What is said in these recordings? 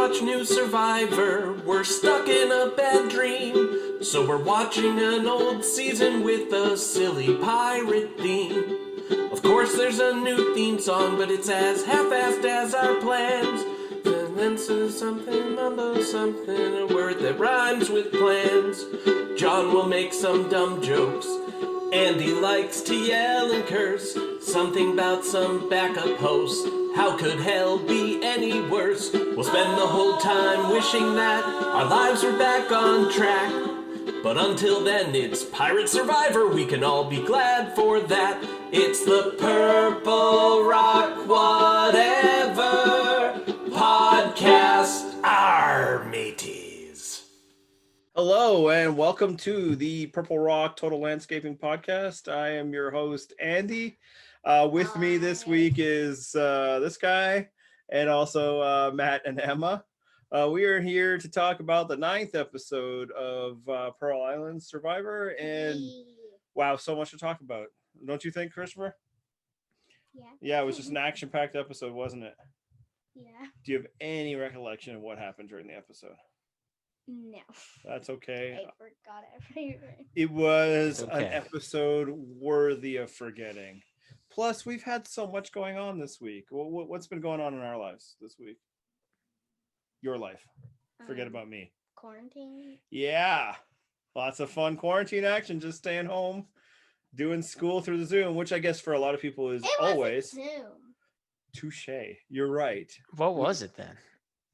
watch new Survivor. We're stuck in a bad dream. So we're watching an old season with a silly pirate theme. Of course there's a new theme song, but it's as half-assed as our plans. And then something, mumbo something, a word that rhymes with plans. John will make some dumb jokes. Andy likes to yell and curse. Something about some backup host. How could hell be any worse? We'll spend the whole time wishing that our lives were back on track. But until then, it's Pirate Survivor. We can all be glad for that. It's the Purple Rock Whatever Podcast, our mateys. Hello and welcome to the Purple Rock Total Landscaping Podcast. I am your host, Andy. With me this week is this guy and also Matt and Emma. We are here to talk about the 9th episode of Pearl Island Survivor, and wow, so much to talk about. Don't you think, Christopher? Yeah. Yeah, it was just an action-packed episode, wasn't it? Yeah. Do you have any recollection of what happened during the episode? No. That's okay. I forgot everything. It was an episode worthy of forgetting. Plus, we've had so much going on this week. What's been going on in our lives this week? Your life. Forget about me. Quarantine? Yeah. Lots of fun quarantine action, just staying home, doing school through the Zoom, which I guess for a lot of people is always. Zoom. Touche. You're right. What was it then?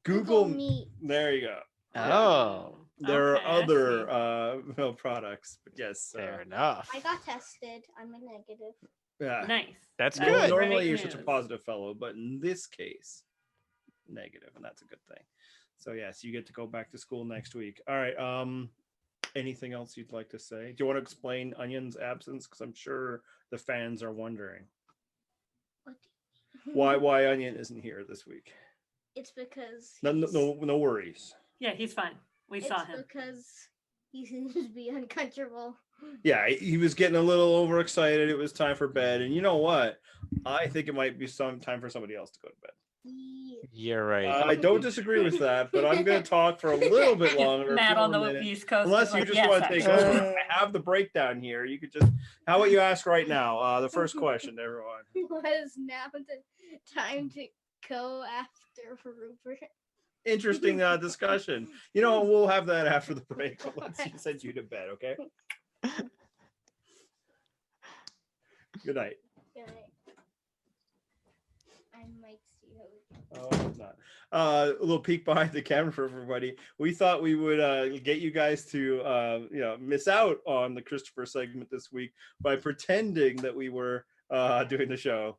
Google Meet. There you go. Oh. There okay, are other products, but yes. Fair enough. I got tested. I'm a negative. Yeah. Nice. That's Well, good. normally Great you're such a news. positive fellow, but in this case, negative, and that's a good thing. So yes, you get to go back to school next week. All right. Anything else you'd like to say? Do you want to explain Onion's absence? Because I'm sure the fans are wondering What? why Onion isn't here this week. It's because. No worries. Yeah, he's fine. We saw It's him. because he seems to be uncomfortable. Yeah, he was getting a little overexcited. It was time for bed, and you know what? I think it might be some time for somebody else to go to bed. You're right. I don't disagree with that, but I'm going to talk for a little bit longer. a Matt few on the more minutes. East Coast. Unless is you like, just yes, want to take actually. over. I have the breakdown here. You could just, how about you ask right now? The first question, everyone. Was now the time to go after Rupert? Interesting discussion. You know, we'll have that after the break. But let's send you to bed, okay? Good night. Good night. I might see how we can. Oh, it's not. A little peek behind the camera for everybody. We thought we would get you guys to miss out on the Christopher segment this week by pretending that we were doing the show.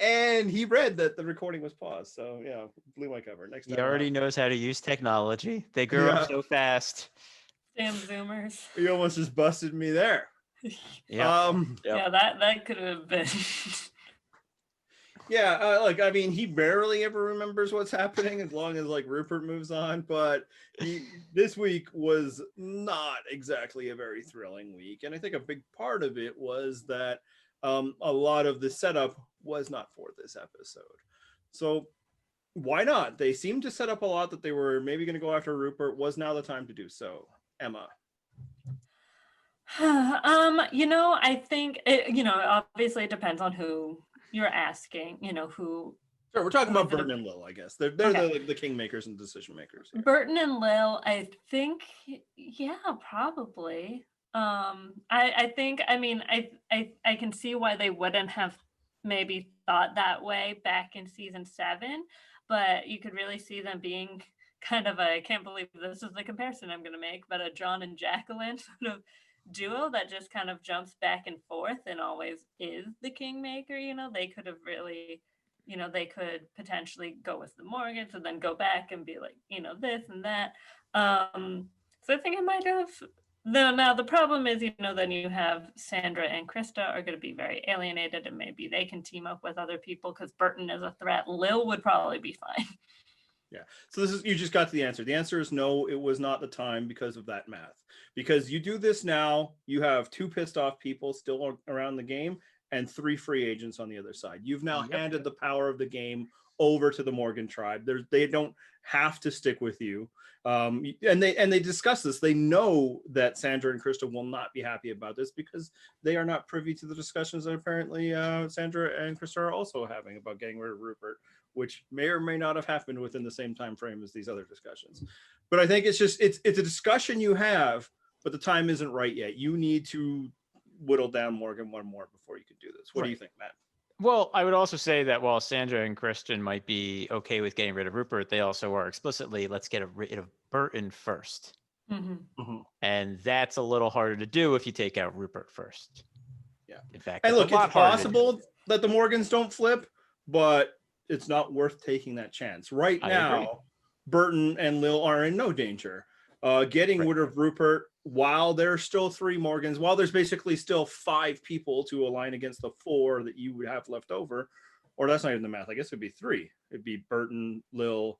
And he read that the recording was paused. So yeah, blew my cover. Next time. He already knows how to use technology. They grew up so fast. Damn Zoomers. You almost just busted me there. Yeah. Yeah, that could have been. Yeah, look, I mean, he barely ever remembers what's happening as long as like Rupert moves on, but this week was not exactly a very thrilling week. And I think a big part of it was that a lot of the setup was not for this episode. So why not? They seemed to set up a lot that they were maybe going to go after Rupert. Was now the time to do so. Emma. I think obviously it depends on who you're asking, who. Sure, we're talking about Burton and Lil, I guess. They're Okay. the kingmakers and decision makers here. Burton and Lil, I think, yeah, probably. I think, I can see why they wouldn't have maybe thought that way back in season 7, but you could really see them being kind of I can't believe this is the comparison I'm going to make, but a John and Jacqueline sort of duo that just kind of jumps back and forth and always is the kingmaker. They could have really, they could potentially go with the Morgans and then go back and be like, this and that. So I think I might have. Now the problem is, then you have Sandra and Krista are going to be very alienated, and maybe they can team up with other people because Burton is a threat. Lil would probably be fine. Yeah. So you just got to the answer. The answer is no, it was not the time because of that math. Because you do this now, you have 2 pissed off people still around the game and 3 free agents on the other side. You've now handed the power of the game over to the Morgan tribe. They don't have to stick with you. And they discuss this. They know that Sandra and Krista will not be happy about this because they are not privy to the discussions that apparently Sandra and Krista are also having about getting rid of Rupert, which may or may not have happened within the same time frame as these other discussions. But I think it's a discussion you have, but the time isn't right yet. You need to whittle down Morgan one more before you can do this. What do you think, Matt? Well, I would also say that while Sandra and Kristen might be okay with getting rid of Rupert, they also are explicitly, let's get rid of Burton first. And that's a little harder to do if you take out Rupert first. Yeah. In fact, and look, it's possible that the Morgans don't flip, but it's not worth taking that chance. Right now, Burton and Lil are in no danger. Getting rid of Rupert while there's still 3 Morgans, while there's basically still 5 people to align against the 4 that you would have left over, or that's not even the math. I guess it'd be 3. It'd be Burton, Lil,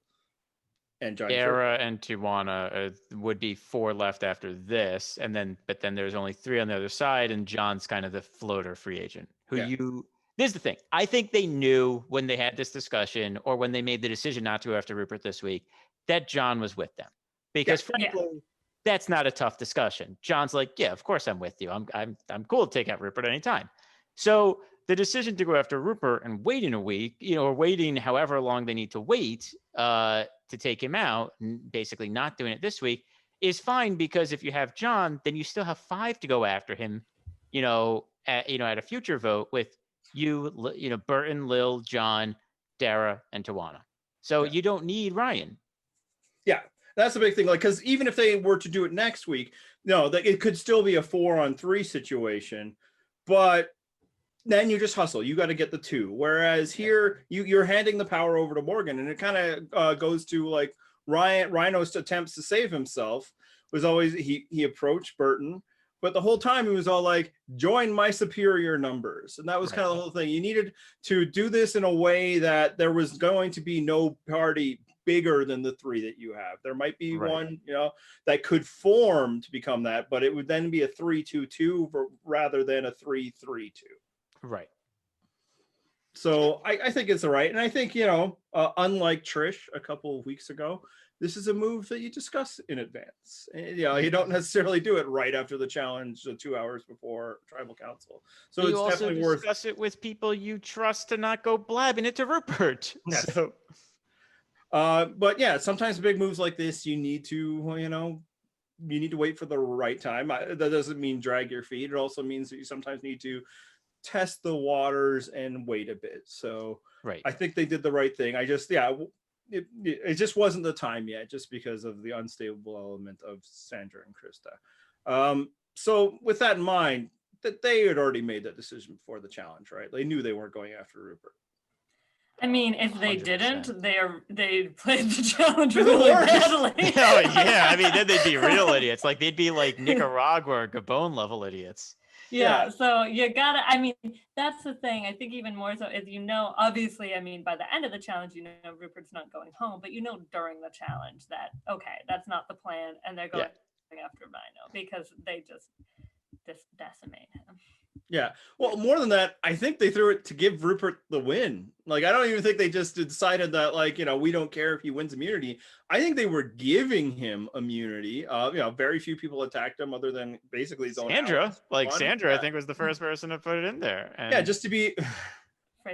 and Johnny. Dara and Tijuana would be 4 left after this, but then there's only 3 on the other side, and John's kind of the floater free agent. This is the thing. I think they knew when they had this discussion, or when they made the decision not to go after Rupert this week, that John was with them. Because frankly, that's not a tough discussion. John's like, yeah, of course I'm with you. I'm cool to take out Rupert anytime. So the decision to go after Rupert and waiting a week, or waiting however long they need to wait to take him out, and basically not doing it this week, is fine, because if you have John, then you still have 5 to go after him, at a future vote with Burton, Lil, John, Dara, and Tawana. So you don't need Ryan. Yeah. That's the big thing. Like, because even if they were to do it next week, it could still be a 4-on-3 situation, but then you just hustle. You got to get the 2. Whereas here, you're handing the power over to Morgan, and it kind of goes to like Ryno's attempts to save himself was always he approached Burton, but the whole time he was all like, "Join my superior numbers," and that was kind of the whole thing. You needed to do this in a way that there was going to be no party bigger than the 3 that you have. There might be one, that could form to become that, but it would then be a 3-2-2 rather than a 3-3-2. Right. So I think it's all right. And I think, unlike Trish a couple of weeks ago, this is a move that you discuss in advance. You don't necessarily do it right after the challenge, 2 hours before tribal council. So it's definitely worth discuss it with people you trust to not go blabbing it to Rupert. Yes. So. But yeah, sometimes big moves like this, you need to wait for the right time. That doesn't mean drag your feet. It also means that you sometimes need to test the waters and wait a bit. So I think they did the right thing. It just wasn't the time yet, just because of the unstable element of Sandra and Krista. So with that in mind, that they had already made that decision before the challenge, right? They knew they weren't going after Rupert. I mean, if they 100%. didn't, they played the challenge really badly. Oh yeah, I mean, then they'd be real idiots. Like they'd be like Nicaragua or Gabon level idiots. Yeah, so you gotta, I mean, that's the thing. I think even more so is, obviously, I mean, by the end of the challenge, Rupert's not going home, but during the challenge that, okay, that's not the plan, and they're going after Ryno because they just decimate him. Yeah. Well, more than that, I think they threw it to give Rupert the win. Like, I don't even think they just decided that, like, we don't care if he wins immunity. I think they were giving him immunity. Very few people attacked him other than basically his own. Sandra, I think, was the first person to put it in there. And just to be,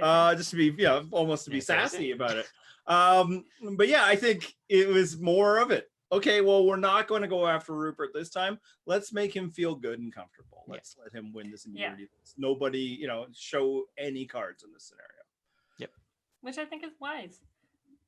almost to be sassy about it. But yeah, I think it was more of it. Okay, well, we're not going to go after Rupert this time. Let's make him feel good and comfortable. Let's let him win this immunity. Nobody, show any cards in this scenario. Yep. Which I think is wise.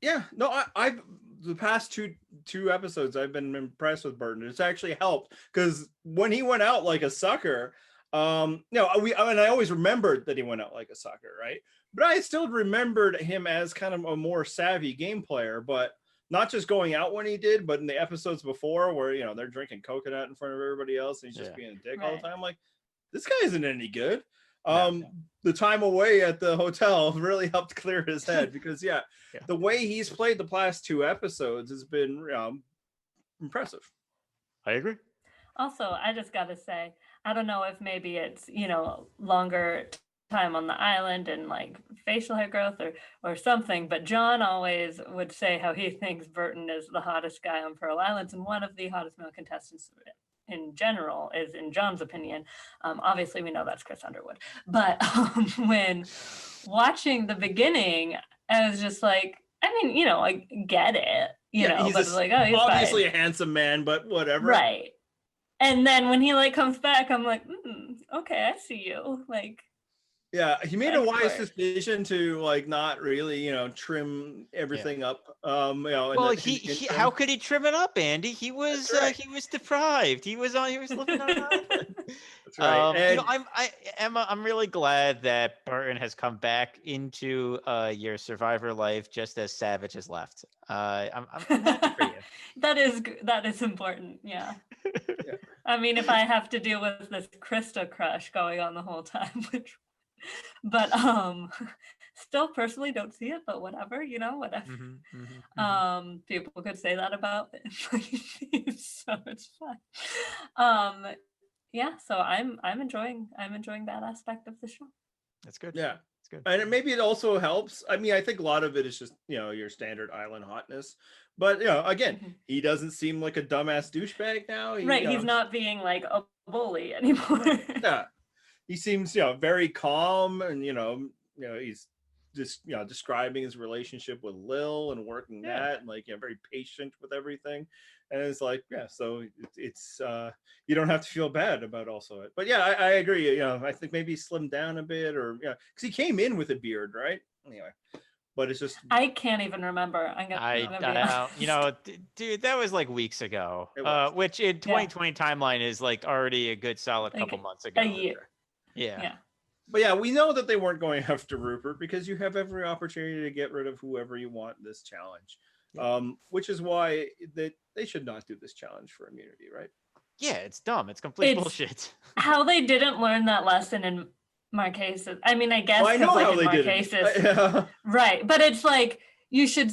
Yeah, no, I've the past two episodes, I've been impressed with Burton. It's actually helped because when he went out like a sucker, I always remembered that he went out like a sucker, right? But I still remembered him as kind of a more savvy game player, but not just going out when he did, but in the episodes before where, they're drinking coconut in front of everybody else and he's just being a dick all the time. I'm like, this guy isn't any good. The time away at the hotel really helped clear his head because the way he's played the past 2 episodes has been impressive. I agree. Also, I just got to say, I don't know if maybe it's, longer time on the island and like facial hair growth or something. But John always would say how he thinks Burton is the hottest guy on Pearl Islands and one of the hottest male contestants in general is, in John's opinion. Obviously, we know that's Chris Underwood. But when watching the beginning, I was just like, I mean, you know, I get it, you know, he's but like, oh, he's obviously fine. a handsome man, but whatever. Right. And then when he like comes back, I'm like, okay, I see you. Like, yeah, he made a wise course. decision to like not really, you know, trim everything up. You know, Well, and he how could he trim it up, Andy? He was right. He was deprived. He was living on an island. That's right. You And know, Emma, I'm really glad that Burton has come back into your Survivor life just as savage as left. I'm happy for you. that is important. Yeah. yeah. I mean, if I have to deal with this Krista crush going on the whole time, but still personally don't see it, but whatever, you know, whatever. People could say that about employees, so it's fine. Yeah, so I'm enjoying that aspect of the show. That's good. Yeah. It's good. And maybe it also helps. I mean, I think a lot of it is just, you know, your standard island hotness. But, you know, again, he doesn't seem like a dumbass douchebag now. Right, he's not being like a bully anymore. Yeah. He seems, you know, very calm and, you know, he's just, you know, describing his relationship with Lil and working that and like, you know, very patient with everything. And it's like, yeah, so it's you don't have to feel bad about also it. But yeah, I agree. You know, I think maybe slimmed down a bit or yeah, because he came in with a beard, right? Anyway, but it's just I can't even remember. You know, dude, that was like weeks ago. Which in 2020 timeline is like already a good solid like couple months ago. A year. Yeah. But yeah, we know that they weren't going after Rupert because you have every opportunity to get rid of whoever you want in this challenge. Yeah. Which is why that they should not do this challenge for immunity, right? Yeah, it's dumb. It's complete bullshit. How they didn't learn that lesson in Marquesas. I mean, I guess I know like how in they Marquesas, right? But it's like you should,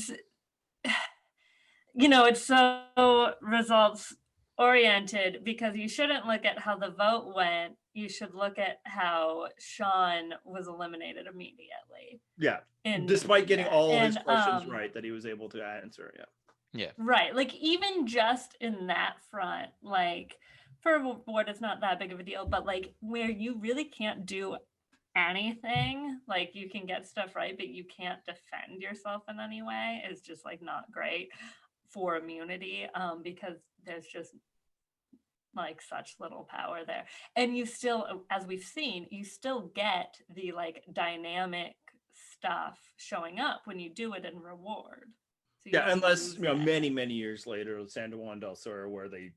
you know, it's so results oriented because you shouldn't look at how the vote went. You should look at how Sean was eliminated immediately. Yeah. Despite getting all his questions right that he was able to answer. Yeah. Yeah. Right. Like even just in that front, like for reward, it's not that big of a deal, but like where you really can't do anything, like you can get stuff right, but you can't defend yourself in any way is just like not great for immunity because there's just like such little power there. And you still, as we've seen, you still get the like dynamic stuff showing up when you do it in reward. So yeah, unless, you know, many years later, San Juan del Sur, where they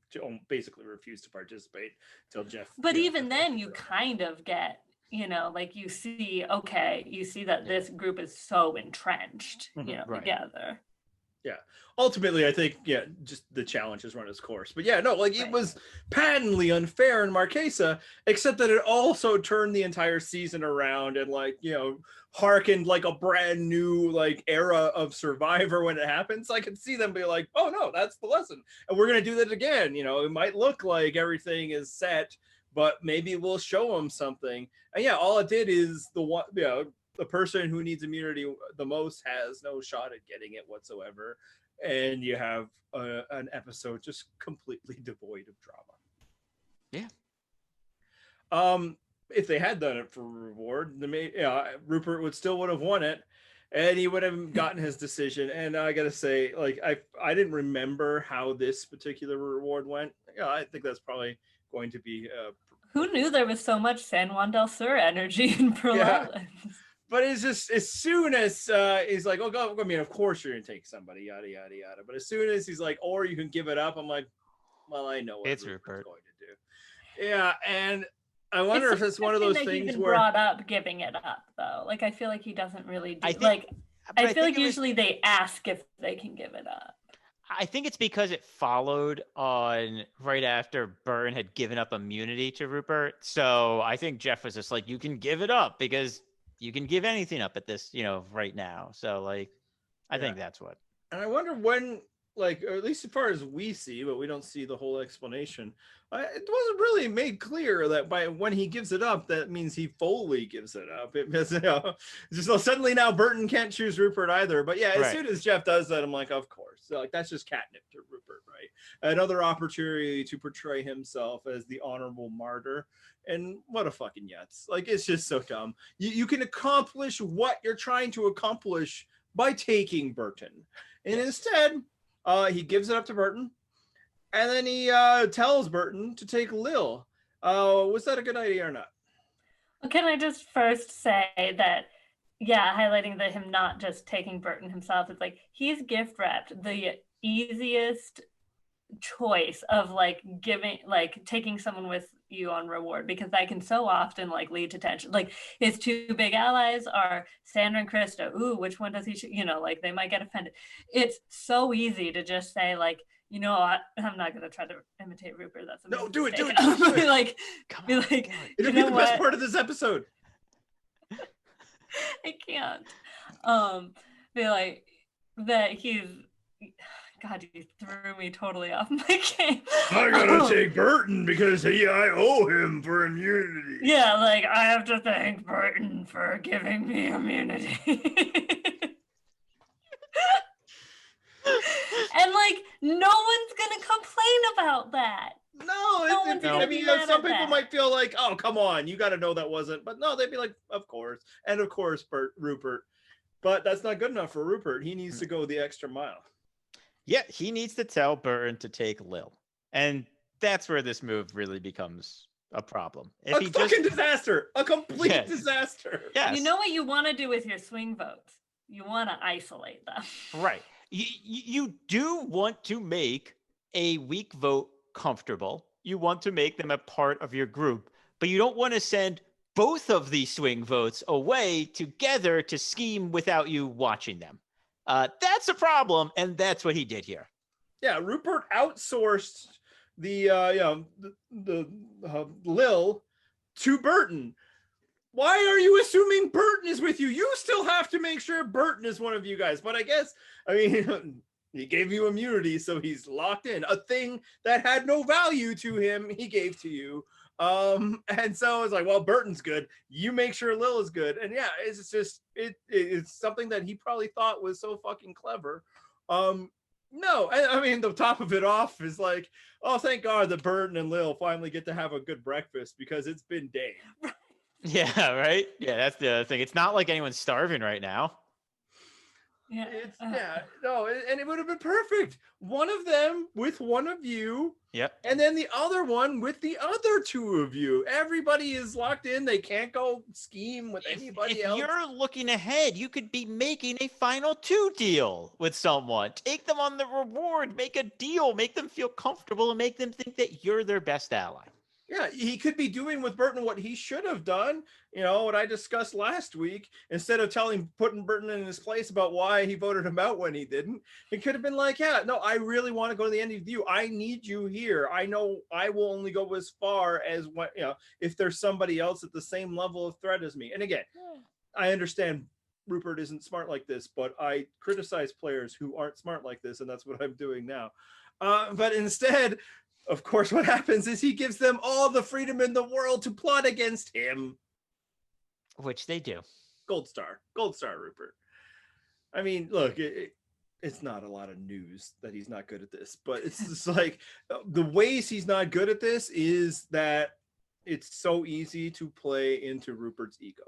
basically refuse to participate till Jeff. But even then, you kind of get, you know, like you see that this group is so entrenched, you know, together. Yeah. Ultimately, I think, yeah, just the challenge has run its course. But yeah, no, like it was patently unfair in Marquesa, except that it also turned the entire season around and like, you know, harkened like a brand new like era of Survivor when it happens. I could see them be like, oh no, that's the lesson. And we're going to do that again. You know, it might look like everything is set, but maybe we'll show them something. And yeah, all it did is the person who needs immunity the most has no shot at getting it whatsoever. And you have an episode just completely devoid of drama. Yeah. If they had done it for reward, Rupert would have won it, and he would have gotten his decision. And I gotta say, like I didn't remember how this particular reward went. Yeah, I think that's probably going to be. Who knew there was so much San Juan del Sur energy in Pearl Islands? But it's just as soon as he's like, oh, God, I mean, of course you're gonna take somebody, yada yada yada. But as soon as he's like, or you can give it up, I'm like, well, I know what it's Rupert's going to do. Yeah, and I wonder if it's one of those things where brought up giving it up though. Like I feel like he doesn't really do. I feel like usually they ask if they can give it up. I think it's because it followed on right after Burton had given up immunity to Rupert. So I think Jeff was just like, you can give it up because you can give anything up at this, you know, right now. So like, I think that's what. And I wonder when like, or at least as far as we see, but we don't see the whole explanation. It wasn't really made clear that by when he gives it up, that means he fully gives it up. It means, just suddenly now Burton can't choose Rupert either. But yeah, as soon as Jeff does that, I'm like, of course. So, like, that's just catnip to Rupert, right? Another opportunity to portray himself as the honorable martyr. And what a fucking yets. Like, it's just so dumb. You can accomplish what you're trying to accomplish by taking Burton. And instead, he gives it up to Burton. And then he tells Burton to take Lil. Was that a good idea or not? Well, can I just first say that, yeah, highlighting that him not just taking Burton himself, it's like he's gift wrapped the easiest choice of like taking someone with you on reward, because that can so often like lead to tension. Like his two big allies are Sandra and Krista. Ooh, which one does he like they might get offended. It's so easy to just say like, I'm not gonna try to imitate Rupert. That's a do it. Like, Come be on, like, it'll be the best part of this episode. I can't. Be like that he's. God, you threw me totally off my game. I gotta take Burton because I owe him for immunity. Yeah, like I have to thank Burton for giving me immunity. And like, no one's gonna complain about that. I mean, some people might feel like, oh, come on, you got to know that wasn't. But no, they'd be like, of course. And of course, Rupert. But that's not good enough for Rupert. He needs to go the extra mile. Yeah, he needs to tell Burton to take Lil. And that's where this move really becomes a problem. Disaster. A complete disaster. Yes. You know what you want to do with your swing votes? You want to isolate them. Right. You do want to make a weak vote comfortable. You want to make them a part of your group, but you don't want to send both of these swing votes away together to scheme without you watching them. That's a problem, and that's what he did here. Yeah, Rupert outsourced the Lil to Burton. Why are you assuming Burton is with you? You still have to make sure Burton is one of you guys. But he gave you immunity, so he's locked in. A thing that had no value to him, he gave to you. And so it's like, well, Burton's good. You make sure Lil is good. And yeah, it's just it's something that he probably thought was so fucking clever. No, I mean, the top of it off is like, oh, thank God that Burton and Lil finally get to have a good breakfast because it's been days. Yeah, right? Yeah, that's the other thing. It's not like anyone's starving right now. Yeah. And it would have been perfect. One of them with one of you. Yep. And then the other one with the other two of you. Everybody is locked in. They can't go scheme with anybody else. If you're looking ahead, you could be making a final 2 deal with someone. Take them on the reward, make a deal, make them feel comfortable, and make them think that you're their best ally. Yeah, he could be doing with Burton what he should have done, what I discussed last week, instead of putting Burton in his place about why he voted him out when he didn't. It could have been like, yeah, no, I really want to go to the end of you. I need you here. I know I will only go as far as what, if there's somebody else at the same level of threat as me. And again, I understand Rupert isn't smart like this, but I criticize players who aren't smart like this, and that's what I'm doing now. But instead, of course, what happens is he gives them all the freedom in the world to plot against him. Which they do. Gold star, Rupert. I mean, look, it's not a lot of news that he's not good at this, but it's just like the ways he's not good at this is that it's so easy to play into Rupert's ego.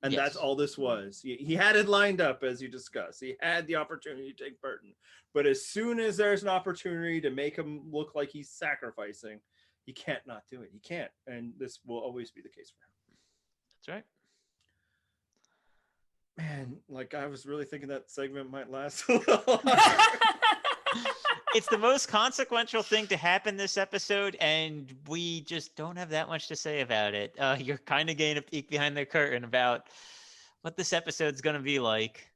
And that's all this was. He had it lined up, as you discussed. He had the opportunity to take Burton. But as soon as there's an opportunity to make him look like he's sacrificing, he can't not do it. He can't. And this will always be the case for him. That's right. Man, like I was really thinking that segment might last a little longer. It's the most consequential thing to happen this episode, and we just don't have that much to say about it. You're kind of getting a peek behind the curtain about what this episode's going to be like.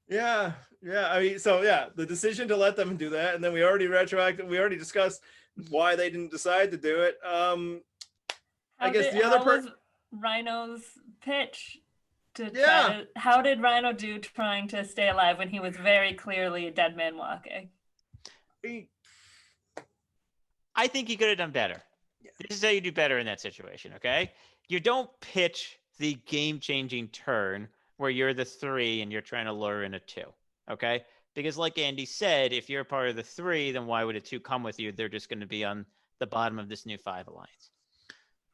Yeah. I mean, so yeah, the decision to let them do that, and then we already discussed why they didn't decide to do it. I guess the other part, Ryno's pitch. How did Ryno do trying to stay alive when he was very clearly a dead man walking? I think he could have done better. Yeah. This is how you do better in that situation, okay? You don't pitch the game-changing turn where you're the 3 and you're trying to lure in a 2, okay? Because like Andy said, if you're part of the 3, then why would a 2 come with you? They're just going to be on the bottom of this new 5 alliance.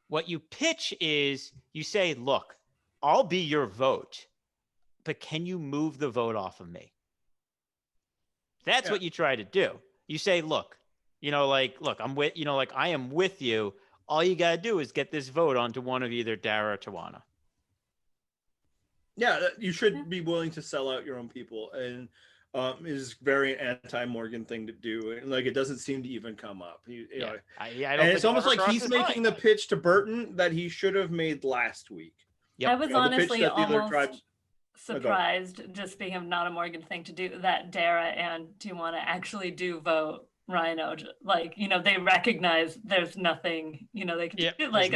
What you pitch is you say, look, I'll be your vote, but can you move the vote off of me? That's what you try to do. You say, look, look, I'm with, I am with you. All you got to do is get this vote onto one of either Dara or Tawana. Yeah, you should be willing to sell out your own people, and is very anti-Morgan thing to do. And like, it doesn't seem to even come up. I don't and it's almost like he's making the pitch to Burton that he should have made last week. Yep. I was honestly almost surprised, just speaking of not a Morgan thing to do, that Dara and Tawana actually do vote Ryno. Like, they recognize there's nothing, they can do. Like,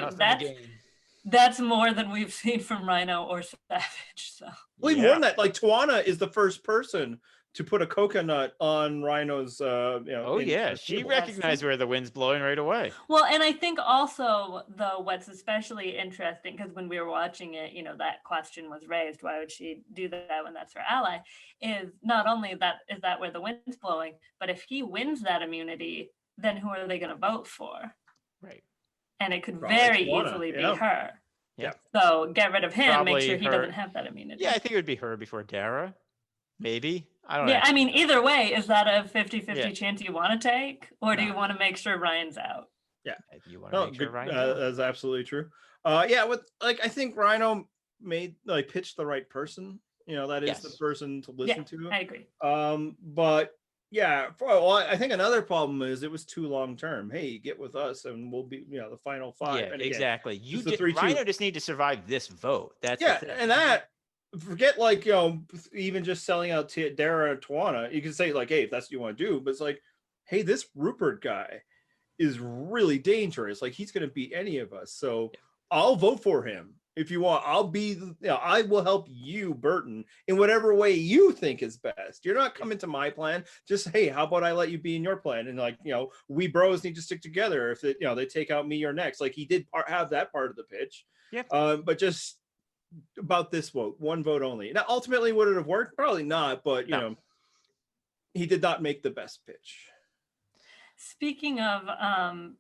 that's more than we've seen from Ryno or Savage. So well, even more than that, like Tawana is the first person to put a coconut on Ryno's she recognized where the wind's blowing right away. Well, and I think also, though, what's especially interesting, because when we were watching it, that question was raised, why would she do that when that's her ally, is not only that is that where the wind's blowing, but if he wins that immunity, then who are they going to vote for? Right. And it could very easily be her. Yeah. So get rid of him, Probably make sure he her. doesn't have that immunity. Yeah, I think it would be her before Dara. Maybe. I don't know. Yeah, I mean, either way, is that a 50-50 chance you want to take? Or do you want to make sure Ryan's out? Yeah. You want to make sure Ryan's out? That's absolutely true. I think Ryno pitched the right person. That is the person to listen to. I agree. But yeah, I think another problem is it was too long term. Hey, get with us and we'll be, the final 5. Yeah, and again, exactly. Ryno Ryno just need to survive this vote. That's and that forget even just selling out to Dara or Tawana. You can say hey, if that's what you want to do, but it's like, hey, this Rupert guy is really dangerous. Like, he's going to beat any of us. So I'll vote for him. If you want, I'll be, I will help you, Burton, in whatever way you think is best. You're not coming to my plan. Just, hey, how about I let you be in your plan? And we bros need to stick together. If they take out me, you're next. Like, he did have that part of the pitch. Yeah. But just about this vote, one vote only. Now, ultimately, would it have worked? Probably not. But he did not make the best pitch. Speaking of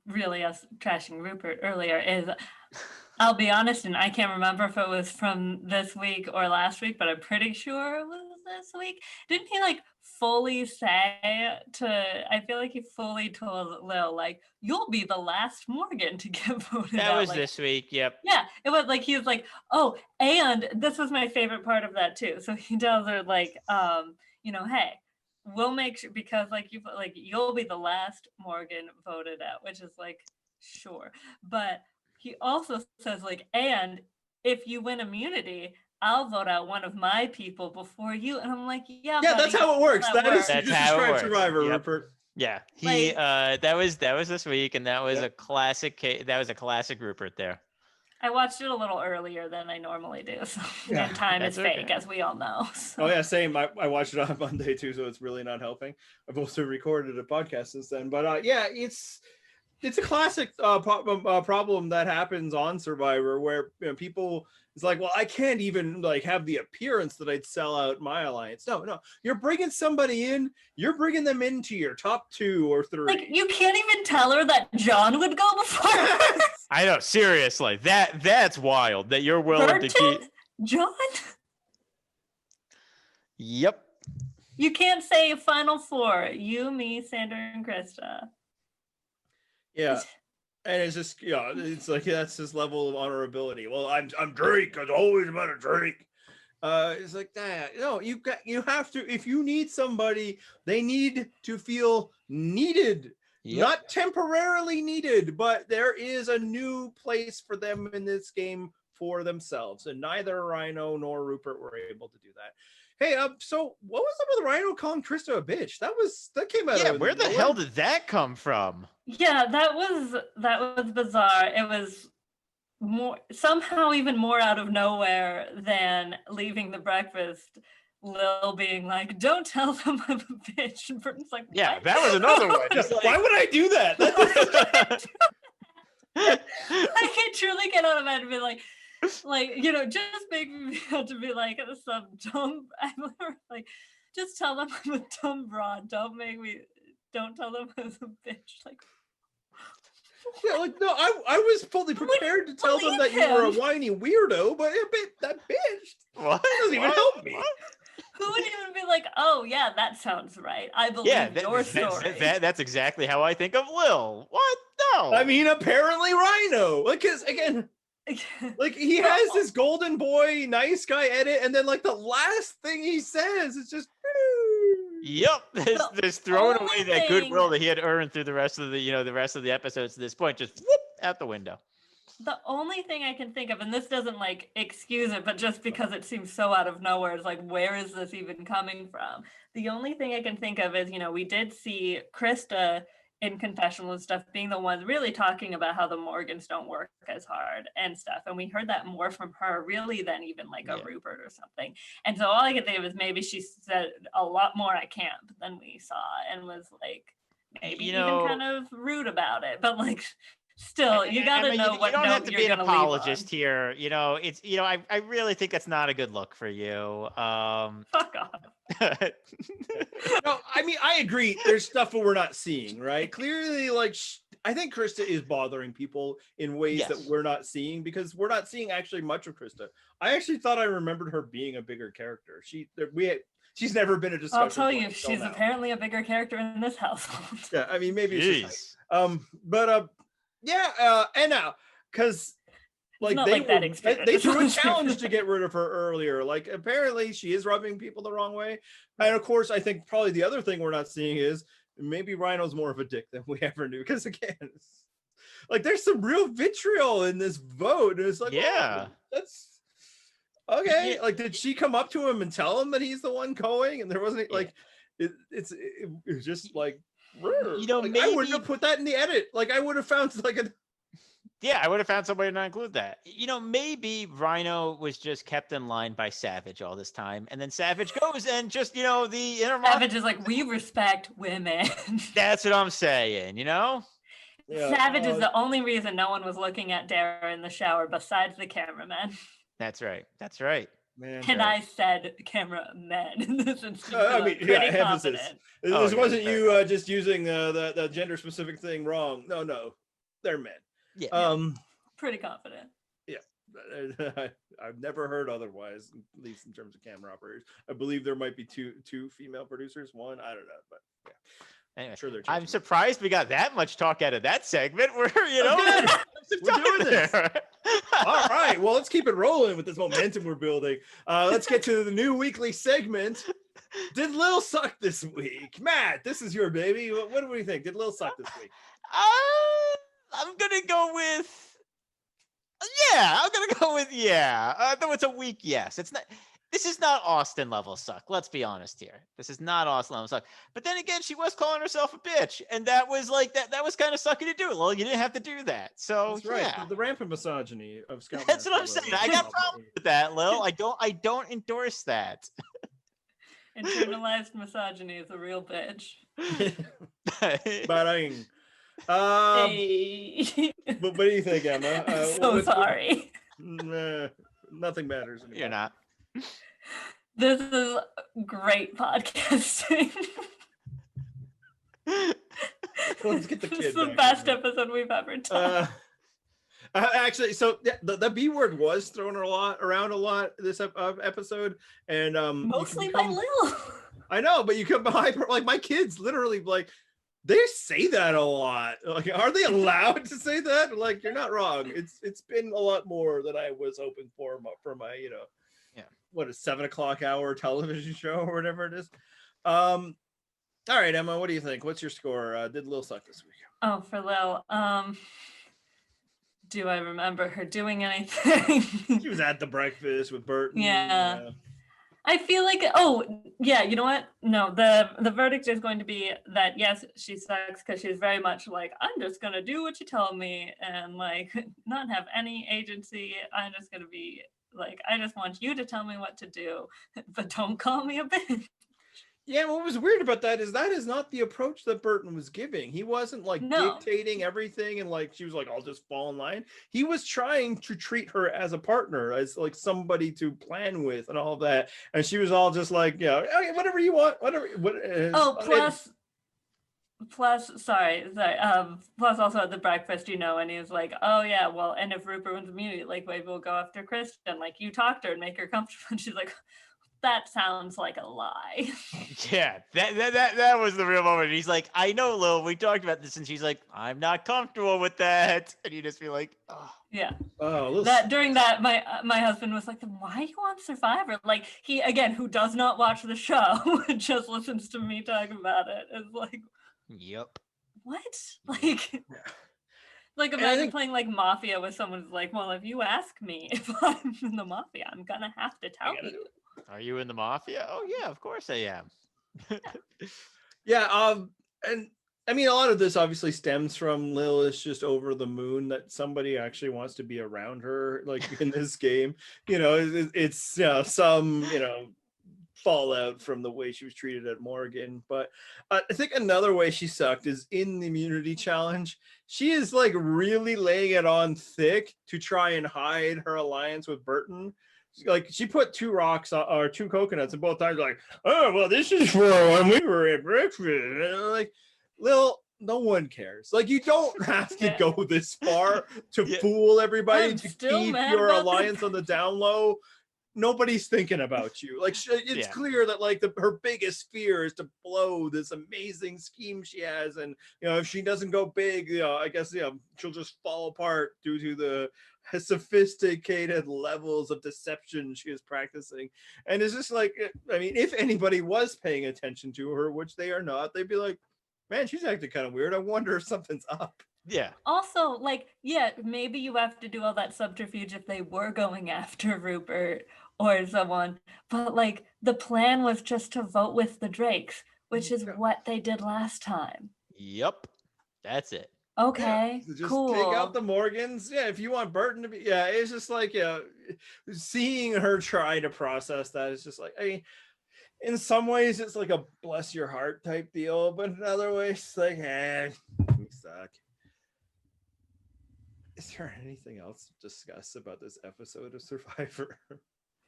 really us trashing Rupert earlier, is I'll be honest, and I can't remember if it was from this week or last week, but I'm pretty sure it was this week. Didn't he fully say I feel like he fully told Lil, you'll be the last Morgan to get voted out. That was this week, yep. Yeah, it was he was oh, and this was my favorite part of that too. So he tells her hey, we'll make sure, because you'll be the last Morgan voted out, which is sure. But he also says and if you win immunity, I'll vote out one of my people before you. And I'm yeah, buddy, that's how it works. That's how it works. Survivor, yep. Rupert. Yeah, he that was this week, and that was a classic case. That was a classic Rupert there. I watched it a little earlier than I normally do, so and time is fake, as we all know. So. Oh yeah, same. I watched it on Monday too, so it's really not helping. I've also recorded a podcast since then, but it's a classic problem that happens on Survivor, where people it's well, I can't even have the appearance that I'd sell out my alliance. No, you're bringing somebody in. You're bringing them into your top 2 or 3. You can't even tell her that John would go before her. I know, seriously, that's wild that you're willing Burton? to keep John. Yep. You can't say final 4. You, me, Sandra, and Krista. Yeah. And it's just, it's that's his level of honorability. Well, I'm Drake. It's always about a Drake. It's that. No, you have to, if you need somebody, they need to feel needed. Yep. Not temporarily needed, but there is a new place for them in this game for themselves. And neither Ryno nor Rupert were able to do that. Hey, so what was up with Ryno calling Krista a bitch? That came out. Yeah, where the hell did that come from? Yeah, that was bizarre. It was somehow even more out of nowhere than leaving the breakfast Lil being like, "Don't tell them I'm a bitch," and Burton's like, Yeah, "What?" that was another one. Just Why would I do that? I can truly get out of bed and be like, just make me out to be like some dumb. Like, just tell them I'm a dumb broad. Don't tell them I'm a bitch. Like, Yeah, like no, I was fully prepared to tell them that you were a whiny weirdo, but that bitch What? doesn't even help me. who would even be like, "Oh yeah, that sounds right. I believe your story." That's exactly how I think of Lil. What? No. I mean, apparently Ryno, like, cause again, like he has this golden boy, nice guy edit, and then like the last thing he says is just. Yep, there's throwing only away that thing- goodwill that he had earned through the rest of the episodes to this point, just whoop, out the window. The only thing I can think of, and this doesn't like excuse it, but just because it seems so out of nowhere, it's like, where is this even coming from? The only thing I can think of is, we did see Krista in confessional and stuff being the one really talking about how the Morgans don't work as hard and stuff. And we heard that more from her really than even like a Rupert or something. And so all I could think of is maybe she said a lot more at camp than we saw and was like maybe even kind of rude about it. But like still, you gotta know what you don't have to be an apologist leave here. It's I really think that's not a good look for you. Fuck off. No, I mean, I agree. There's stuff that we're not seeing, right? Clearly, like, I think Krista is bothering people in ways that we're not seeing because we're not seeing actually much of Krista. I actually thought I remembered her being a bigger character. She's never been a discussion. I'll tell you, she's apparently a bigger character in this household. Yeah, I mean, maybe it's just and now because. Like they threw a challenge to get rid of her earlier. Like apparently she is rubbing people the wrong way. And of course, I think probably the other thing we're not seeing is maybe Ryno's more of a dick than we ever knew. Because again, like there's some real vitriol in this vote. And it's like, that's okay. Like, did she come up to him and tell him that he's the one going? And there wasn't like it was just like, maybe I wouldn't have put that in the edit. Like I would have found like a. Yeah, I would have found somebody to not include that. Maybe Ryno was just kept in line by Savage all this time. And then Savage goes and just, the inner Savage is like, we respect women. That's what I'm saying, Yeah, Savage is the only reason no one was looking at Dara in the shower besides the cameraman. That's right. Man, and I said cameraman in this instance. I mean, emphasis. This wasn't you just using the gender specific thing wrong. No, they're men. Yeah. Pretty confident. Yeah. I've never heard otherwise, at least in terms of camera operators. I believe there might be two female producers. One, I don't know, but yeah. Anyway, sure I'm surprised we got that much talk out of that segment. We're doing this. All right. Well, let's keep it rolling with this momentum we're building. Let's get to the new weekly segment. Did Lil suck this week? Matt, this is your baby. What do we think? Did Lil suck this week? I'm gonna go with though it's a weak yes. This is not Austin level suck. Let's be honest here. This is not Austin level suck. But then again, she was calling herself a bitch, and that was like that was kind of sucky to do. Well, you didn't have to do that. So that's right. The rampant misogyny of Scout. That's what I'm saying. I got problems with that, Lil. I don't endorse that. Internalized misogyny is a real bitch. Bang. But what do you think, Emma? So sorry. Nothing matters anymore. You're not. This is great podcasting. Let's get the kid. This is the best episode we've ever done. Actually, so the B word was thrown around a lot this episode, and mostly by Lil. I know, but you come behind like my kids literally like. They say that a lot. Like, are they allowed to say that? Like, you're not wrong. It's been a lot more than I was hoping for my what a 7 o'clock hour television show or whatever it is. All right, Emma, what do you think? What's your score? Did Lil suck this week? Oh, for Lil. Do I remember her doing anything? She was at the breakfast with Burton. Yeah. I feel like, you know what? No, the verdict is going to be that, yes, she sucks because she's very much like, I'm just going to do what you tell me and like not have any agency. I'm just going to be Like, I just want you to tell me what to do, but don't call me a bitch. Yeah, what was weird about that is not the approach that Burton was giving. He wasn't like No. dictating everything and like she was like, I'll just fall in line. He was trying to treat her as a partner, as like somebody to plan with and all of that. And she was all just like, yeah, okay, whatever you want, whatever. Oh, plus, sorry. Plus also at the breakfast, and he was like, oh yeah, well, and if Rupert wins immunity, like maybe we'll go after Kristen. Like you talk to her and make her comfortable. And she's like, that sounds like a lie. Yeah, that was the real moment. He's like, I know, Lil, we talked about this, and she's like, I'm not comfortable with that. And you just be like, oh. Yeah. Oh, During that, my husband was like, then why are you on Survivor? Like he, again, who does not watch the show, just listens to me talk about it. It's like, yep. what? Like imagine playing like Mafia with someone who's like, well, if you ask me if I'm in the Mafia, I'm gonna have to tell you. Are you in the Mafia? Oh yeah, of course I am. Yeah, and I mean, a lot of this obviously stems from Lil is just over the moon that somebody actually wants to be around her, like in this game. It's some fallout from the way she was treated at Morgan. But I think another way she sucked is in the immunity challenge. She is like really laying it on thick to try and hide her alliance with Burton. Like she put 2 rocks or 2 coconuts in both times, like, oh well, this is for when we were at breakfast. Like, Lil, no one cares. Like, you don't have to go this far to fool everybody, to keep your alliance on the down low. Nobody's thinking about you. Like, it's clear that like her biggest fear is to blow this amazing scheme she has, and if she doesn't go big, I guess she'll just fall apart due to the sophisticated levels of deception she is practicing. And it's just like, I mean, if anybody was paying attention to her, which they are not, they'd be like, man, she's acting kind of weird. I wonder if something's up. Yeah. Also, like, yeah, maybe you have to do all that subterfuge if they were going after Rupert or someone, but like the plan was just to vote with the Drakes, which is what they did last time. Yep. That's it. Okay, just cool. Take out the Morgans. Yeah, if you want Burton to be, it's just like, seeing her try to process that is just like, I mean, in some ways it's like a bless your heart type deal, but in other ways it's like, we suck. Is there anything else to discuss about this episode of Survivor?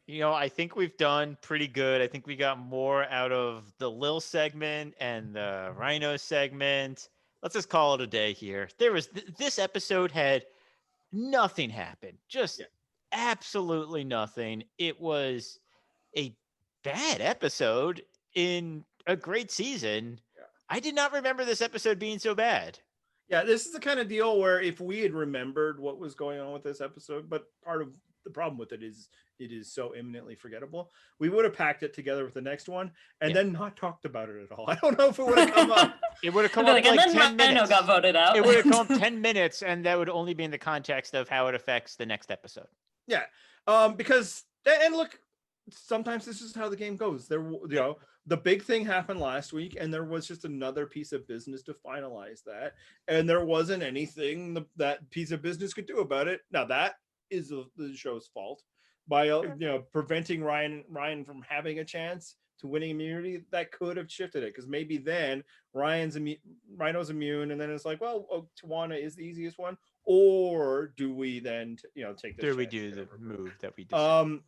I think we've done pretty good. I think we got more out of the Lil segment and the Ryno segment. Let's just call it a day here. There was this episode had nothing happen. Just absolutely nothing. It was a bad episode in a great season. Yeah. I did not remember this episode being so bad. Yeah, this is the kind of deal where if we had remembered what was going on with this episode, but part of the problem with it is so eminently forgettable, we would have packed it together with the next one and then not talked about it at all. I don't know if it would have come up. It would have come up like 10 minutes. Got voted out. It would have come up 10 minutes, and that would only be in the context of how it affects the next episode. Yeah, because and look, sometimes this is how the game goes. There, the big thing happened last week, and there was just another piece of business to finalize that, and there wasn't anything that piece of business could do about it. Now that is the show's fault by preventing Ryan from having a chance to winning immunity. That could have shifted it, because maybe then Ryno's immune, and then it's like, well, Tawana is the easiest one, or do we then take this? Do we do the move that we did?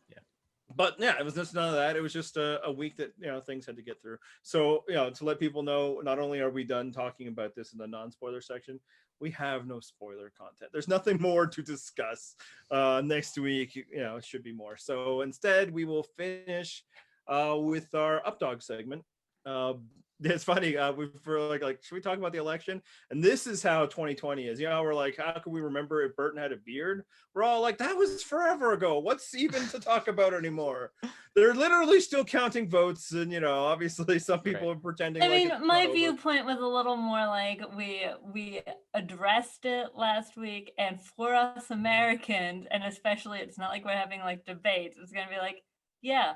But yeah, it was just none of that. It was just a week that things had to get through. So to let people know, not only are we done talking about this in the non-spoiler section, we have no spoiler content. There's nothing more to discuss. Next week, it should be more. So instead, we will finish with our Updog segment. It's funny. We're like, should we talk about the election? And this is how 2020 is. We're like, how can we remember if Burton had a beard? We're all like, that was forever ago. What's even to talk about anymore? They're literally still counting votes, and obviously some people are pretending. I mean, my viewpoint was a little more like we addressed it last week, and for us Americans, and especially, it's not like we're having like debates. It's gonna be like, yeah,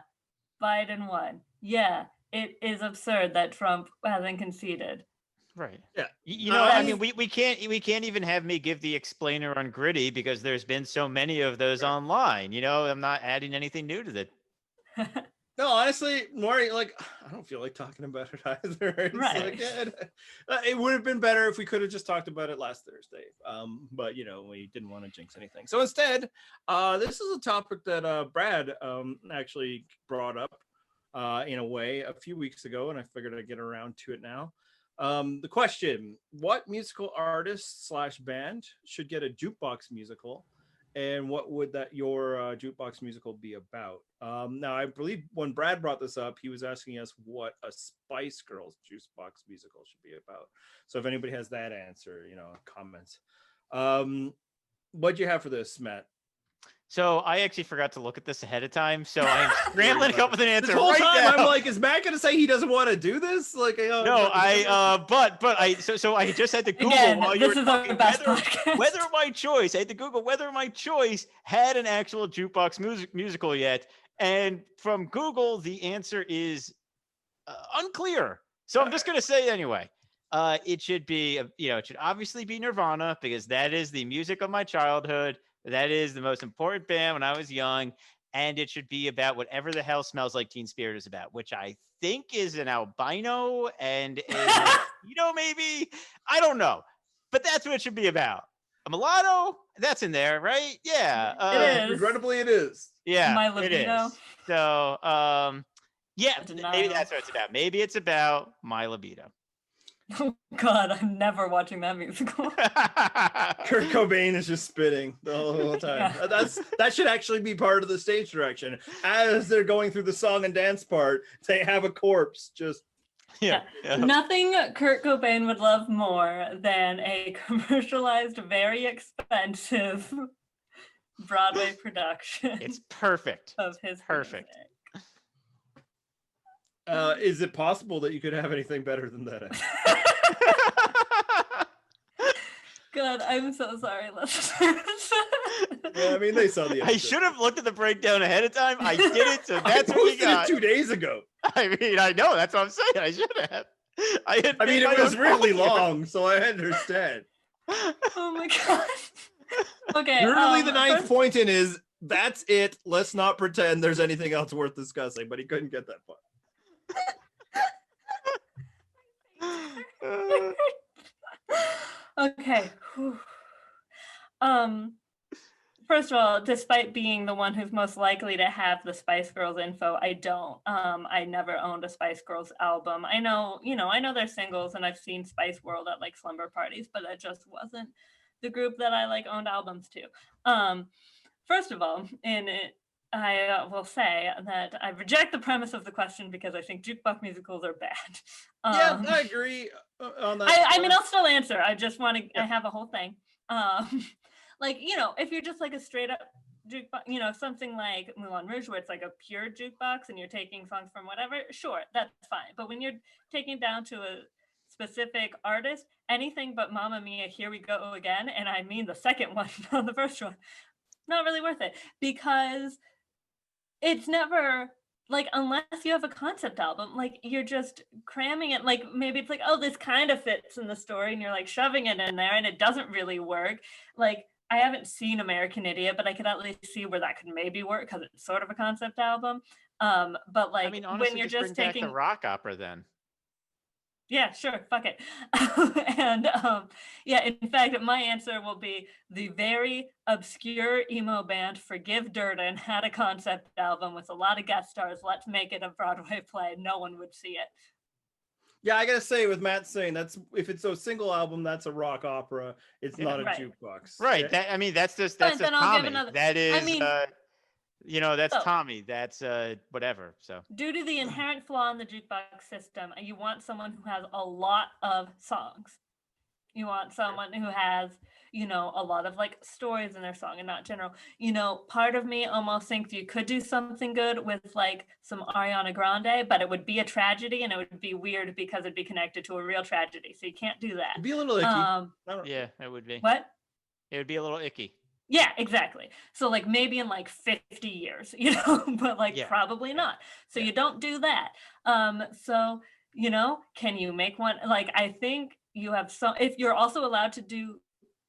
Biden won. Yeah. It is absurd that Trump hasn't conceded. Right. Yeah. You know, I mean, we can't even have me give the explainer on Gritty because there's been so many of those online. You know, I'm not adding anything new to that. No, honestly, Maury, like, I don't feel like talking about it either. It's Right. like, it would have been better if we could have just talked about it last Thursday. But you know, we didn't want to jinx anything. So instead, this is a topic that Brad actually brought up in a way a few weeks ago, and I figured I'd get around to it now. The question: what musical artist / band should get a jukebox musical? And what would your jukebox musical be about? Now, I believe when Brad brought this up, he was asking us what a Spice Girls jukebox musical should be about. So if anybody has that answer, you know, comments. What'd you have for this, Matt? So I actually forgot to look at this ahead of time, so I'm scrambling to come up with an answer. This whole right time, now. I'm like, is Matt gonna say he doesn't want to do this? Like, no, but I just had to Google Again, while you this were is our talking best whether, podcast. whether my choice. I had to Google whether my choice had an actual jukebox musical yet, and from Google, the answer is unclear. So I'm just gonna say it anyway. It should be, it should obviously be Nirvana because that is the music of my childhood. That is the most important band when I was young, and it should be about whatever the hell Smells Like Teen Spirit is about, which I think is an albino and maybe. I don't know, but that's what it should be about. A mulatto, that's in there, right? Yeah. It is. Regrettably, it is. Yeah, My it libido. is. So, yeah, Denial. maybe that's what it's about. Maybe it's about my libido. Oh God, I'm never watching that musical. Kurt Cobain is just spitting the whole time. Yeah. That should actually be part of the stage direction. As they're going through the song and dance part, they have a corpse just. Yeah. Nothing Kurt Cobain would love more than a commercialized, very expensive Broadway production. It's perfect. Of his Perfect. music. Is it possible that you could have anything better than that? God, I'm so sorry, listeners. Yeah, I mean, they saw the episode. I should have looked at the breakdown ahead of time. I didn't, so that's I what we posted got. it 2 days ago. I mean, I know. That's what I'm saying. I should have. I mean, it was really long, so I understand. Oh my God. Okay. Literally, the ninth first- point in is that's it. Let's not pretend there's anything else worth discussing. But he couldn't get that far. Okay. Whew. First of all, despite being the one who's most likely to have the Spice Girls info, I don't. I never owned a Spice Girls album. I know their singles, and I've seen Spice World at like slumber parties, but that just wasn't the group that I like owned albums to. First of all, I will say that I reject the premise of the question because I think jukebox musicals are bad. Yeah, I agree on that. I mean, I'll still answer. I just want to. I have a whole thing. Like, if you're just like a straight up jukebox, something like Moulin Rouge, where it's like a pure jukebox and you're taking songs from whatever, sure, that's fine. But when you're taking down to a specific artist, anything but Mamma Mia, Here We Go Again, and I mean the second one, not the first one, not really worth it because it's never. Like, unless you have a concept album, like, you're just cramming it. Like, maybe it's like, oh, this kind of fits in the story, and you're, like, shoving it in there, and it doesn't really work. Like, I haven't seen American Idiot, but I could at least see where that could maybe work, because it's sort of a concept album. But, like, I mean, honestly, when you're just just bring taking... back the rock opera, then. Yeah, sure, fuck it. And yeah, in fact, my answer will be the very obscure emo band Forgive Durden had a concept album with a lot of guest stars. Let's make it a Broadway play. No one would see it. Yeah, I gotta say, with Matt saying if it's a single album, that's a rock opera. It's not a Right. jukebox. Right. Yeah. That's just Tommy. That is, I mean, that's Tommy. That's whatever. So due to the inherent flaw in the jukebox system, you want someone who has a lot of songs. You want someone who has, a lot of like stories in their song and not general. Part of me almost thinks you could do something good with like some Ariana Grande, but it would be a tragedy and it would be weird because it'd be connected to a real tragedy. So you can't do that. It'd be a little icky. yeah, it would be. What? It would be a little icky. Yeah, exactly. So like maybe in like 50 years, but like probably not. So you don't do that. So, can you make one? Like, I think, you have some, if you're also allowed to do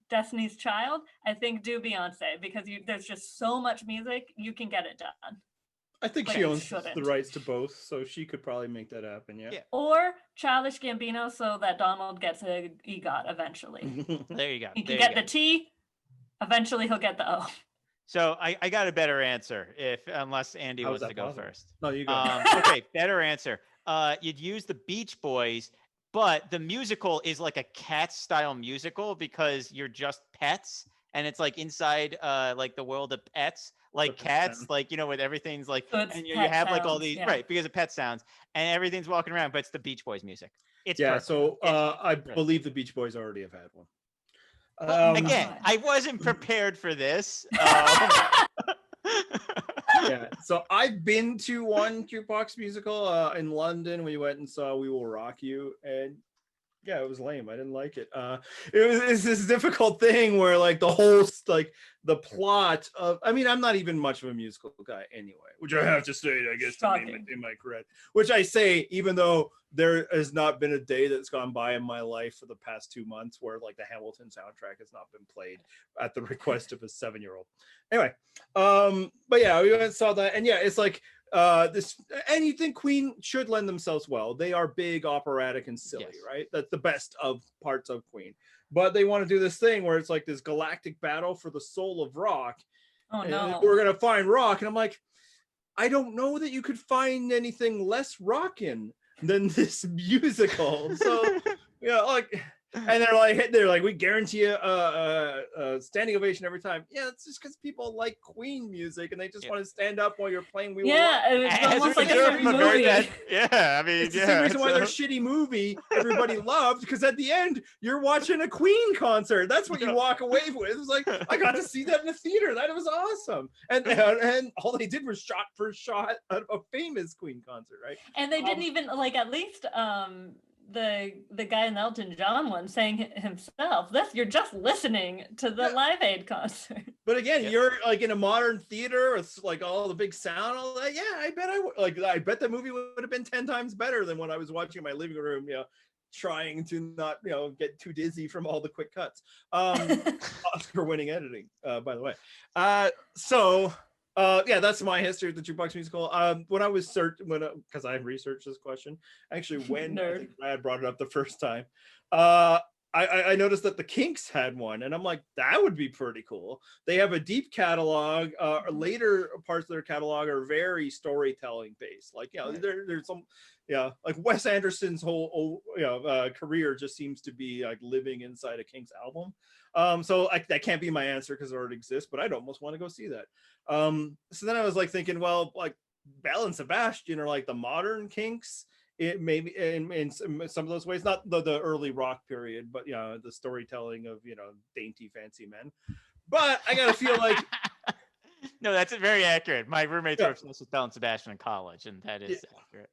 Destiny's Child, I think do Beyonce, because there's just so much music, you can get it done. I think But she you owns shouldn't. the rights to both, so she could probably make that happen. Yeah. Yeah. Or Childish Gambino, so that Donald gets a EGOT eventually. There you go. He can There you get go. the T, eventually he'll get the O. So I got a better answer unless Andy How is wants to that go possible? first. No, you go. Okay, better answer. You'd use the Beach Boys, but the musical is like a Cats style musical because you're just pets, and it's like inside like the world of pets, like The pet cats, sound. like with everything's like, So it's and you pet have like all sounds, these yeah. right because of pet sounds, and everything's walking around, but it's the Beach Boys music. It's Yeah, perfect. so I perfect. believe the Beach Boys already have had one. Again, God. I wasn't prepared for this. Yeah, so I've been to one jukebox musical in London. We went and saw We Will Rock You, and yeah, it was lame. I didn't like it. It's this difficult thing where like the whole like the plot of, I mean, I'm not even much of a musical guy anyway, which I have to say, I guess, to me in my credit, which I say even though there has not been a day that's gone by in my life for the past 2 months where like the Hamilton soundtrack has not been played at the request of a 7-year-old. Anyway, but yeah, we went and saw that, and yeah, it's like this, and you think Queen should lend themselves well. They are big, operatic, and silly, Yes. right? That's the best of parts of Queen. But they want to do this thing where it's like this galactic battle for the soul of rock. Oh And no. we're gonna find rock, and I'm like, I don't know that you could find anything less rockin' than this musical. So yeah, like, and they're like, we guarantee you a standing ovation every time. Yeah, it's just because people like Queen music and they just want to stand up while you're playing. We Will Rock Yeah, it's As almost we like heard a from a very movie. bad- yeah, I mean, It's the yeah, same reason why their so- shitty movie everybody loved, because at the end you're watching a Queen concert. That's what you walk away with. It's like, I got to see that in the theater. That was awesome. And all they did was shot for shot a famous Queen concert, right? And they didn't even like, at least the guy in the Elton John one saying himself, "This you're just listening to the Live Aid concert." But again, Yeah. you're like in a modern theater with like all the big sound, all that. Yeah, I bet I bet the movie would have been 10 times better than when I was watching in my living room, trying to not, get too dizzy from all the quick cuts. Oscar-winning editing, by the way. Yeah, that's my history of the jukebox musical. When I was because I researched this question, actually, when I think Brad brought it up the first time, I noticed that the Kinks had one, and I'm like, that would be pretty cool. They have a deep catalog. Later parts of their catalog are very storytelling based. Like, there's some, like Wes Anderson's whole career just seems to be like living inside a Kinks album. So that can't be my answer because it already exists, but I'd almost want to go see that. So then I was like thinking, well, like Belle and Sebastian are like the modern Kinks. It maybe in some of those ways, not the early rock period, but the storytelling of dainty fancy men. But I gotta feel like no, that's very accurate. My roommates were obsessed with Belle and Sebastian in college, and that is accurate.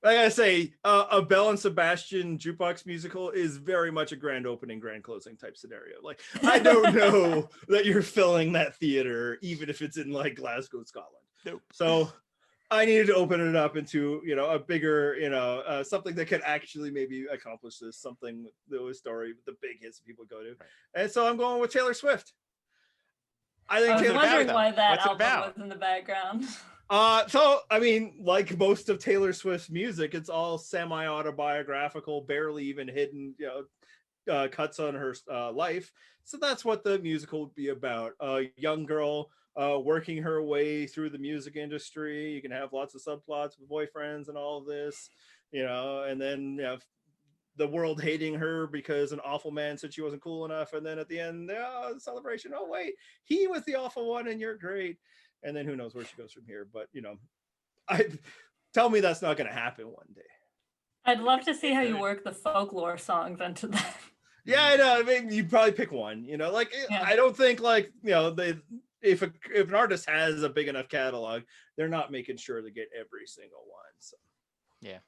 I gotta say, a Belle and Sebastian jukebox musical is very much a grand opening, grand closing type scenario. Like, I don't know that you're filling that theater, even if it's in like Glasgow, Scotland. Nope. So I needed to open it up into, a bigger, something that could actually maybe accomplish this, something with the story, with the big hits that people go to. Right. And so I'm going with Taylor Swift. I think I was Taylor wondering Swift. why that What's it album about? was in the background. So I mean, like most of Taylor Swift's music, it's all semi-autobiographical, barely even hidden, cuts on her life. So that's what the musical would be about. A young girl working her way through the music industry. You can have lots of subplots with boyfriends and all of this, and then the world hating her because an awful man said she wasn't cool enough, and then at the end, the celebration. Oh wait, he was the awful one, and you're great. And then who knows where she goes from here? But tell me that's not going to happen one day. I'd love to see how you work the folklore songs into that. Yeah, I know. I mean, you probably pick one. I don't think if an artist has a big enough catalog, they're not making sure to get every single one. So yeah.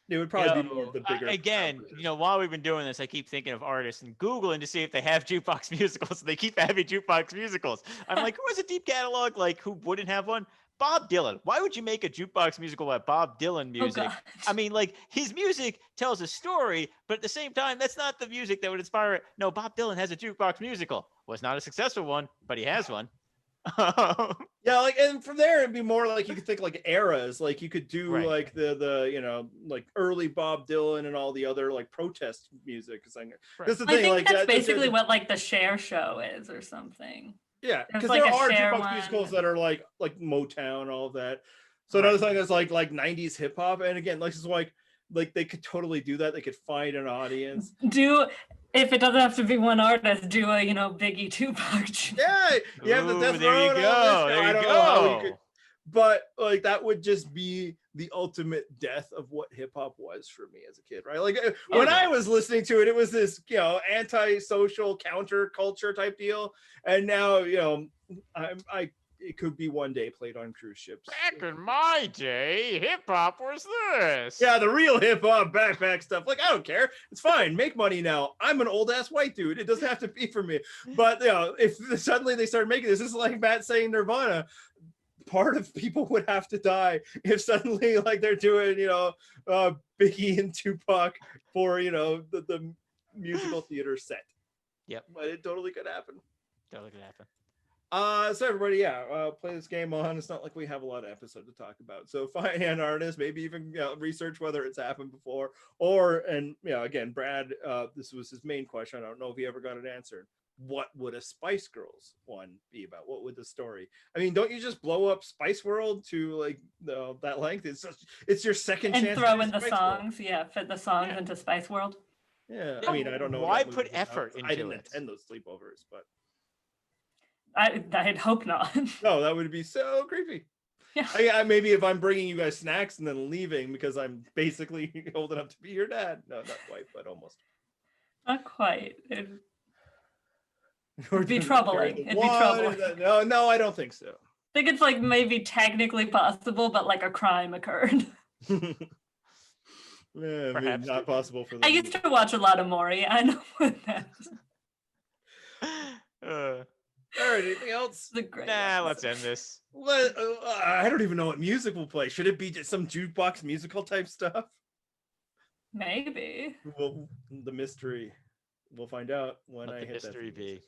It would probably be more of the bigger. Again, while we've been doing this, I keep thinking of artists and Googling to see if they have jukebox musicals. They keep having jukebox musicals. I'm like, who has a deep catalog? Like, who wouldn't have one? Bob Dylan. Why would you make a jukebox musical about Bob Dylan Oh, music? God. I mean, like, his music tells a story, but at the same time, that's not the music that would inspire it. No, Bob Dylan has a jukebox musical. Was not a successful one, but he has one. Yeah, like, and from there it'd be more like you could think like eras, like you could do Right. like the you know, like early Bob Dylan and all the other like protest music. Because that's the I thing, think like that's basically what like the Cher show is or something. yeah, There's because like there a are Cher jukebox musicals one. that are like Motown, all of that. So Right. another thing that's like 90s hip hop, and again, like it's like they could totally do that. They could find an audience. Do if it doesn't have to be one artist, do a Biggie Tupac. Yeah, you have the Ooh, Death there Row you and all go. this. There I you don't know how you go. could, but like that would just be the ultimate death of what hip hop was for me as a kid, right? Like when I was listening to it, it was this anti-social counterculture type deal, and now I it could be one day played on cruise ships. Back in my day, hip hop was this. Yeah, the real hip hop backpack stuff. Like, I don't care. It's fine. Make money now. I'm an old ass white dude. It doesn't have to be for me. But if suddenly they start making this is like Matt saying Nirvana. Part of people would have to die if suddenly like they're doing Biggie and Tupac for the musical theater set. Yep. But it totally could happen. Totally could happen. So everybody, play this game on. It's not like we have a lot of episodes to talk about. So find an artist, maybe even research whether it's happened before, again, Brad, this was his main question. I don't know if he ever got it answered. What would a Spice Girls one be about? What would the story? I mean, don't you just blow up Spice World to like that length? It's your second And chance throw to in the Spice songs, fit the songs Yeah. into Spice World. World. Yeah, I mean, I don't know. Why what that put movie was effort about. into I didn't it? attend those sleepovers, but I'd hope not. no, that would be so creepy. Yeah. I maybe if I'm bringing you guys snacks and then leaving because I'm basically old enough to be your dad. No, not quite, but almost. Not quite. It'd Or be just troubling. carry the It'd be one troubling. and then- No, I don't think so. I think it's like maybe technically possible, but like a crime occurred. Yeah, maybe Perhaps. not possible for them. I used to watch a lot of Maury. I know what that's All right, anything else? the great. Nah, let's end this. What? I don't even know what music we'll play. Should it be just some jukebox musical type stuff? Maybe. Well, the mystery. We'll find out when Let I the hit that. mystery be.